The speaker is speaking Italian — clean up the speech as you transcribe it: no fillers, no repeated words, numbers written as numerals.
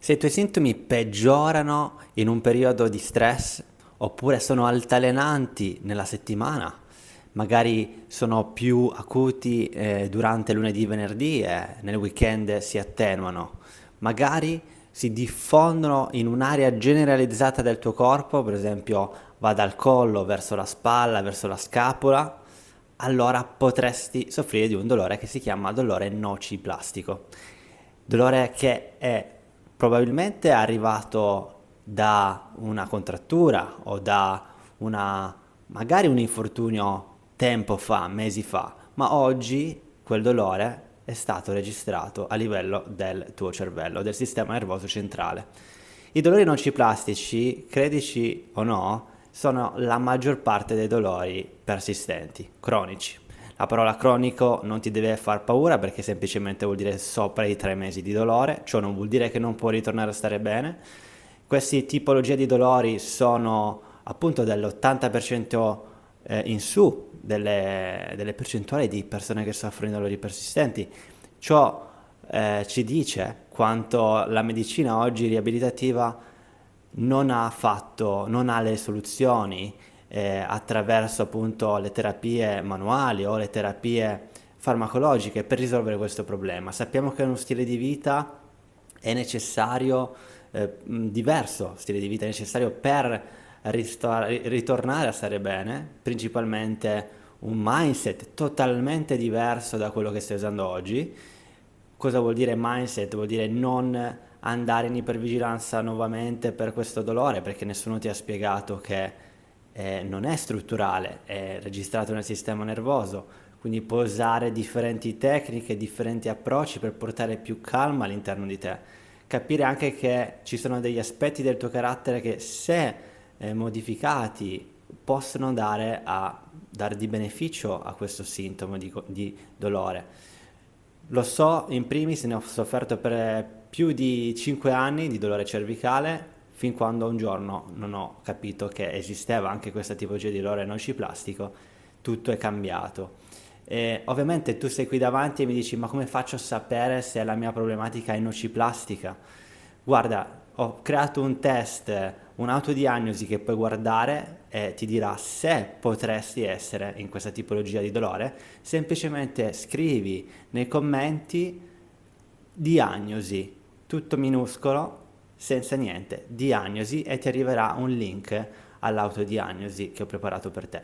Se i tuoi sintomi peggiorano in un periodo di stress, oppure sono altalenanti nella settimana, magari sono più acuti durante lunedì e venerdì e nel weekend si attenuano, magari si diffondono in un'area generalizzata del tuo corpo, per esempio va dal collo verso la spalla, verso la scapola, allora potresti soffrire di un dolore che si chiama dolore nociplastico. Dolore che è probabilmente arrivato da una contrattura o da una, magari un infortunio tempo fa, mesi fa, ma oggi quel dolore è stato registrato a livello del tuo cervello, del sistema nervoso centrale. I dolori nociplastici, credici o no, sono la maggior parte dei dolori persistenti, cronici. La parola cronico non ti deve far paura perché semplicemente vuol dire sopra i 3 mesi di dolore, ciò non vuol dire che non può ritornare a stare bene. Queste tipologie di dolori sono appunto dell'80% in su delle percentuali di persone che soffrono di dolori persistenti. Ciò ci dice quanto la medicina oggi riabilitativa non ha le soluzioni attraverso appunto le terapie manuali o le terapie farmacologiche per risolvere questo problema. Sappiamo che uno stile di vita è necessario, diverso stile di vita è necessario per ritornare a stare bene, principalmente un mindset totalmente diverso da quello che stai usando oggi. Cosa vuol dire mindset? Vuol dire non andare in ipervigilanza nuovamente per questo dolore, perché nessuno ti ha spiegato che non è strutturale, è registrato nel sistema nervoso, quindi puoi usare differenti tecniche, differenti approcci per portare più calma all'interno di te. Capire anche che ci sono degli aspetti del tuo carattere che se modificati possono dare di beneficio a questo sintomo di dolore. Lo so, in primis ne ho sofferto per più di 5 anni di dolore cervicale, fin quando un giorno non ho capito che esisteva anche questa tipologia di dolore nociplastico, tutto è cambiato. E ovviamente tu sei qui davanti e mi dici, ma come faccio a sapere se la mia problematica è nociplastica? Guarda, ho creato un test, un'autodiagnosi che puoi guardare e ti dirà se potresti essere in questa tipologia di dolore. Semplicemente scrivi nei commenti diagnosi, tutto minuscolo, senza niente, diagnosi e ti arriverà un link all'autodiagnosi che ho preparato per te.